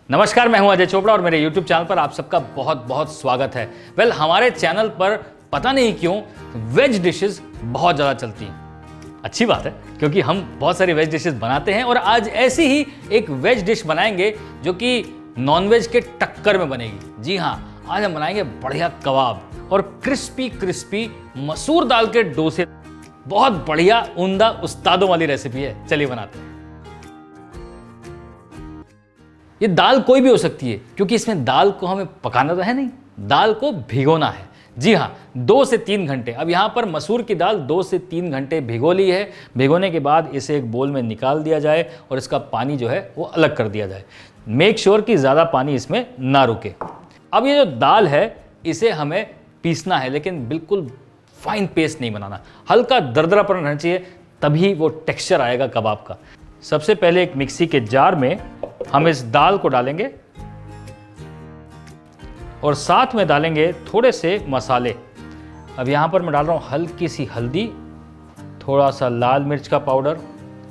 नमस्कार, मैं हूं अजय चोपड़ा और मेरे YouTube चैनल पर आप सबका बहुत बहुत स्वागत है। हमारे चैनल पर पता नहीं क्यों वेज डिशेस बहुत ज़्यादा चलती हैं। अच्छी बात है क्योंकि हम बहुत सारी वेज डिशेस बनाते हैं और आज ऐसी ही एक वेज डिश बनाएंगे जो कि नॉनवेज के टक्कर में बनेगी। जी हाँ, आज हम बनाएंगे बढ़िया कबाब और क्रिस्पी क्रिस्पी मसूर दाल के डोसे। बहुत बढ़िया उम्दा उस्तादों वाली रेसिपी है, चलिए बनाते हैं। ये दाल कोई भी हो सकती है क्योंकि इसमें दाल को हमें पकाना तो है नहीं, दाल को भिगोना है। जी हाँ, 2 से 3 घंटे। अब यहाँ पर मसूर की दाल 2 से 3 घंटे भिगो ली है। भिगोने के बाद इसे एक बोल में निकाल दिया जाए और इसका पानी जो है वो अलग कर दिया जाए। मेक श्योर कि ज़्यादा पानी इसमें ना रुके। अब ये जो दाल है इसे हमें पीसना है, लेकिन बिल्कुल फाइन पेस्ट नहीं बनाना, हल्का दरदरापन रहना चाहिए, तभी वो टेक्सचर आएगा कबाब का। सबसे पहले एक मिक्सी के जार में हम इस दाल को डालेंगे और साथ में डालेंगे थोड़े से मसाले। अब यहाँ पर मैं डाल रहा हूँ हल्की सी हल्दी, थोड़ा सा लाल मिर्च का पाउडर,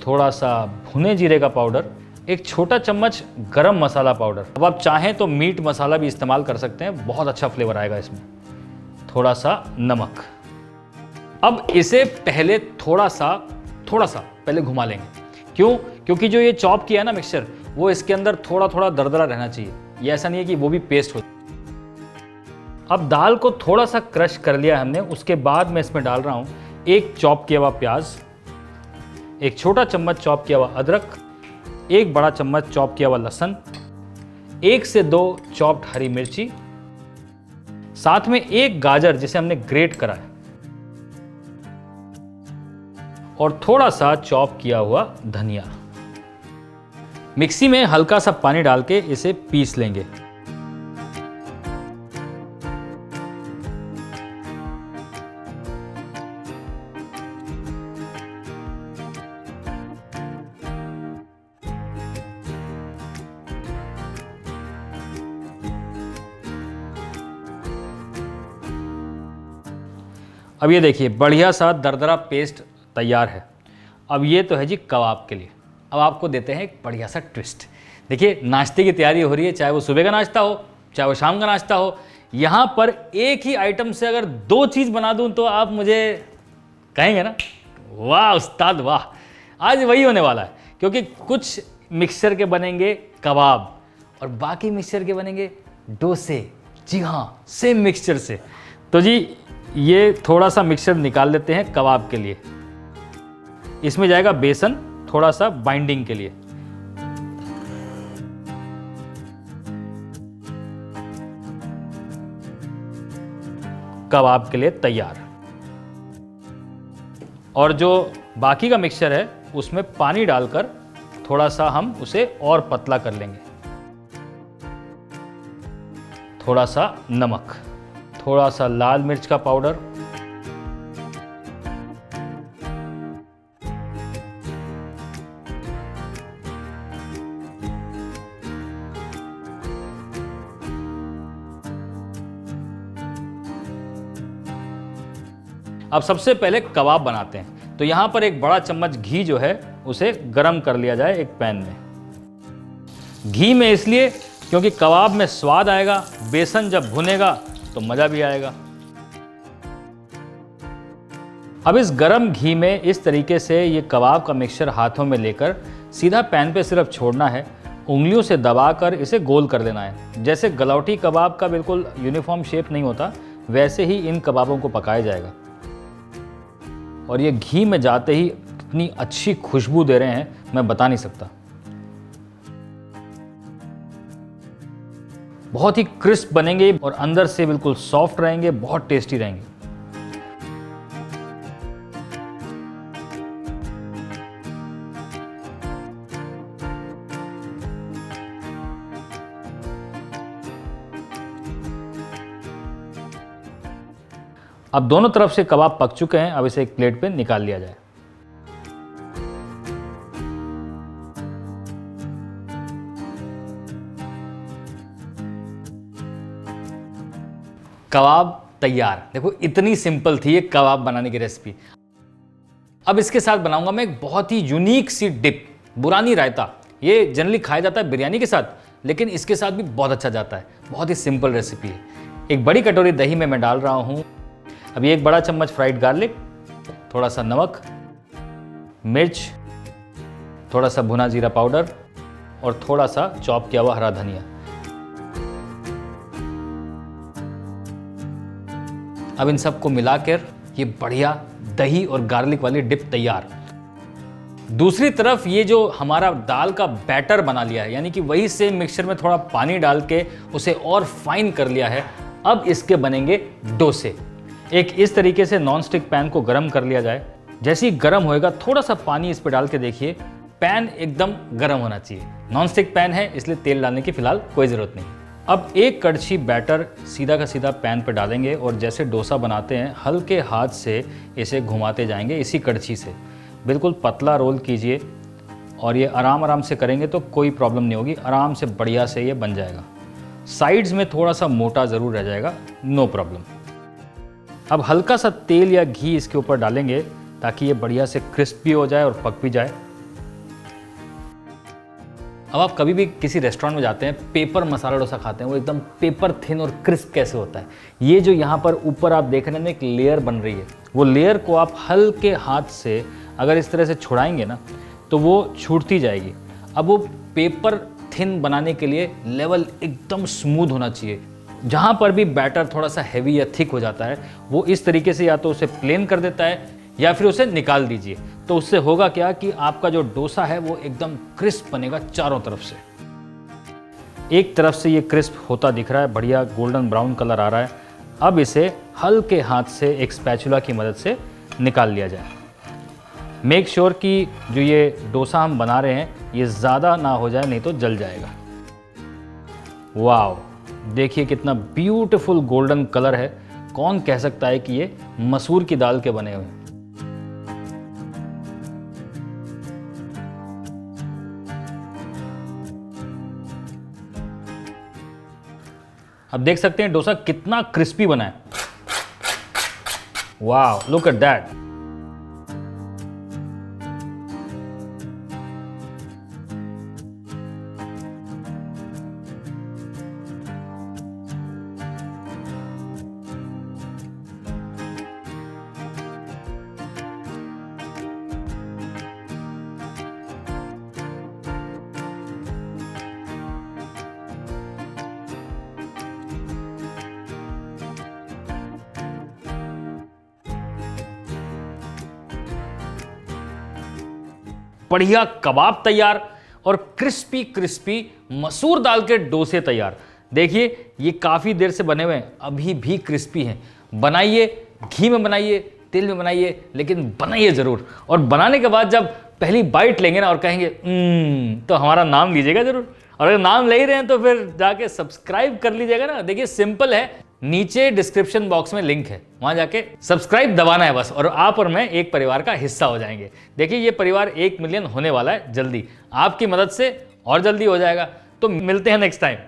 थोड़ा सा भुने जीरे का पाउडर, एक छोटा चम्मच गरम मसाला पाउडर। अब आप चाहें तो मीट मसाला भी इस्तेमाल कर सकते हैं, बहुत अच्छा फ्लेवर आएगा इसमें। थोड़ा सा नमक। अब इसे पहले थोड़ा सा पहले घुमा लेंगे। क्यों? क्योंकि जो ये चॉप किया है ना मिक्सचर, वो इसके अंदर थोड़ा थोड़ा दरदरा रहना चाहिए। ये ऐसा नहीं है कि वो भी पेस्ट हो। अब दाल को थोड़ा सा क्रश कर लिया हमने, उसके बाद मैं इसमें डाल रहा हूँ एक चॉप किया हुआ प्याज, एक छोटा चम्मच चॉप किया हुआ अदरक, एक बड़ा चम्मच चॉप किया हुआ लहसुन, 1 से 2 चॉप्ड हरी मिर्ची, साथ में एक गाजर जिसे हमने ग्रेट करा है और थोड़ा सा चॉप किया हुआ धनिया। मिक्सी में हल्का सा पानी डाल के इसे पीस लेंगे। अब ये देखिए बढ़िया सा दरदरा पेस्ट तैयार है। अब ये तो है जी कबाब के लिए। अब आपको देते हैं एक बढ़िया सा ट्विस्ट। देखिए नाश्ते की तैयारी हो रही है, चाहे वो सुबह का नाश्ता हो चाहे वो शाम का नाश्ता हो। यहाँ पर एक ही आइटम से अगर 2 चीज़ बना दूँ तो आप मुझे कहेंगे ना, वाह उस्ताद वाह। आज वही होने वाला है, क्योंकि कुछ मिक्सचर के बनेंगे कबाब और बाकी मिक्सचर के बनेंगे डोसे। जी हाँ, सेम मिक्सचर से। तो जी ये थोड़ा सा मिक्सचर निकाल लेते हैं कबाब के लिए। इसमें जाएगा बेसन थोड़ा सा बाइंडिंग के लिए। कबाब के लिए तैयार। और जो बाकी का मिक्सचर है उसमें पानी डालकर थोड़ा सा हम उसे और पतला कर लेंगे। थोड़ा सा नमक, थोड़ा सा लाल मिर्च का पाउडर, अब सबसे पहले कबाब बनाते हैं। तो यहाँ पर एक बड़ा चम्मच घी जो है उसे गरम कर लिया जाए एक पैन में। घी में इसलिए क्योंकि कबाब में स्वाद आएगा, बेसन जब भुनेगा तो मज़ा भी आएगा। अब इस गरम घी में इस तरीके से ये कबाब का मिक्सचर हाथों में लेकर सीधा पैन पे सिर्फ छोड़ना है, उंगलियों से दबाकर इसे गोल कर देना है। जैसे गलौटी कबाब का बिल्कुल यूनिफॉर्म शेप नहीं होता, वैसे ही इन कबाबों को पकाया जाएगा। और ये घी में जाते ही कितनी अच्छी खुशबू दे रहे हैं मैं बता नहीं सकता। बहुत ही क्रिस्प बनेंगे और अंदर से बिल्कुल सॉफ्ट रहेंगे, बहुत टेस्टी रहेंगे। अब दोनों तरफ से कबाब पक चुके हैं। अब इसे एक प्लेट पे निकाल लिया जाए। कबाब तैयार। देखो इतनी सिंपल थी ये कबाब बनाने की रेसिपी। अब इसके साथ बनाऊंगा मैं एक बहुत ही यूनिक सी डिप, बुरानी रायता। ये जनरली खाया जाता है बिरयानी के साथ, लेकिन इसके साथ भी बहुत अच्छा जाता है। बहुत ही सिंपल रेसिपी है। एक बड़ी कटोरी दही में मैं डाल रहा हूँ अभी 1 बड़ा चम्मच फ्राइड गार्लिक, थोड़ा सा नमक, मिर्च, थोड़ा सा भुना जीरा पाउडर और थोड़ा सा चॉप किया हुआ हरा धनिया। अब इन सबको मिलाकर ये बढ़िया दही और गार्लिक वाली डिप तैयार। दूसरी तरफ ये जो हमारा दाल का बैटर बना लिया है, यानी कि वही सेम मिक्सचर में थोड़ा पानी डाल के उसे और फाइन कर लिया है। अब इसके बनेंगे डोसे। एक इस तरीके से नॉन स्टिक पैन को गर्म कर लिया जाए। जैसे ही गर्म होएगा थोड़ा सा पानी इस पर डाल के देखिए, पैन एकदम गर्म होना चाहिए। नॉन स्टिक पैन है इसलिए तेल डालने की फिलहाल कोई ज़रूरत नहीं। अब 1 कड़छी बैटर सीधा का सीधा पैन पर डालेंगे और जैसे डोसा बनाते हैं हल्के हाथ से इसे घुमाते जाएंगे। इसी कड़छी से बिल्कुल पतला रोल कीजिए और ये आराम आराम से करेंगे तो कोई प्रॉब्लम नहीं होगी। आराम से बढ़िया से ये बन जाएगा। साइड्स में थोड़ा सा मोटा ज़रूर रह जाएगा, नो प्रॉब्लम। अब हल्का सा तेल या घी इसके ऊपर डालेंगे ताकि ये बढ़िया से क्रिस्पी हो जाए और पक भी जाए। अब आप कभी भी किसी रेस्टोरेंट में जाते हैं, पेपर मसाला डोसा खाते हैं, वो एकदम पेपर थिन और क्रिस्प कैसे होता है। ये जो यहाँ पर ऊपर आप देख रहे हैं एक लेयर बन रही है, वो लेयर को आप हल्के हाथ से अगर इस तरह से छुड़ाएंगे ना तो वो छूटती जाएगी। अब वो पेपर थिन बनाने के लिए लेवल एकदम स्मूथ होना चाहिए। जहाँ पर भी बैटर थोड़ा सा हैवी या थिक हो जाता है वो इस तरीके से या तो उसे प्लेन कर देता है या फिर उसे निकाल दीजिए। तो उससे होगा क्या कि आपका जो डोसा है वो एकदम क्रिस्प बनेगा चारों तरफ से। एक तरफ से ये क्रिस्प होता दिख रहा है, बढ़िया गोल्डन ब्राउन कलर आ रहा है। अब इसे हल्के हाथ से एक स्पैचुला की मदद से निकाल लिया जाए। मेक श्योर कि जो ये डोसा हम बना रहे हैं ये ज़्यादा ना हो जाए, नहीं तो जल जाएगा। वाव, देखिए कितना ब्यूटीफुल गोल्डन कलर है। कौन कह सकता है कि ये मसूर की दाल के बने हुए हैं। अब देख सकते हैं डोसा कितना क्रिस्पी बना है। वाव, लुक एट दैट। बढ़िया कबाब तैयार और क्रिस्पी क्रिस्पी मसूर दाल के डोसे तैयार। देखिए ये काफ़ी देर से बने हुए हैं, अभी भी क्रिस्पी हैं। बनाइए, घी में बनाइए, तेल में बनाइए, लेकिन बनाइए ज़रूर। और बनाने के बाद जब पहली बाइट लेंगे ना और कहेंगे तो हमारा नाम लीजिएगा ज़रूर। और अगर नाम ले ही रहे हैं तो फिर जाके सब्सक्राइब कर लीजिएगा ना। देखिए सिंपल है, नीचे डिस्क्रिप्शन बॉक्स में लिंक है, वहां जाके सब्सक्राइब दबाना है बस, और आप और मैं एक परिवार का हिस्सा हो जाएंगे। देखिए ये परिवार 1 मिलियन होने वाला है जल्दी, आपकी मदद से और जल्दी हो जाएगा। तो मिलते हैं नेक्स्ट टाइम।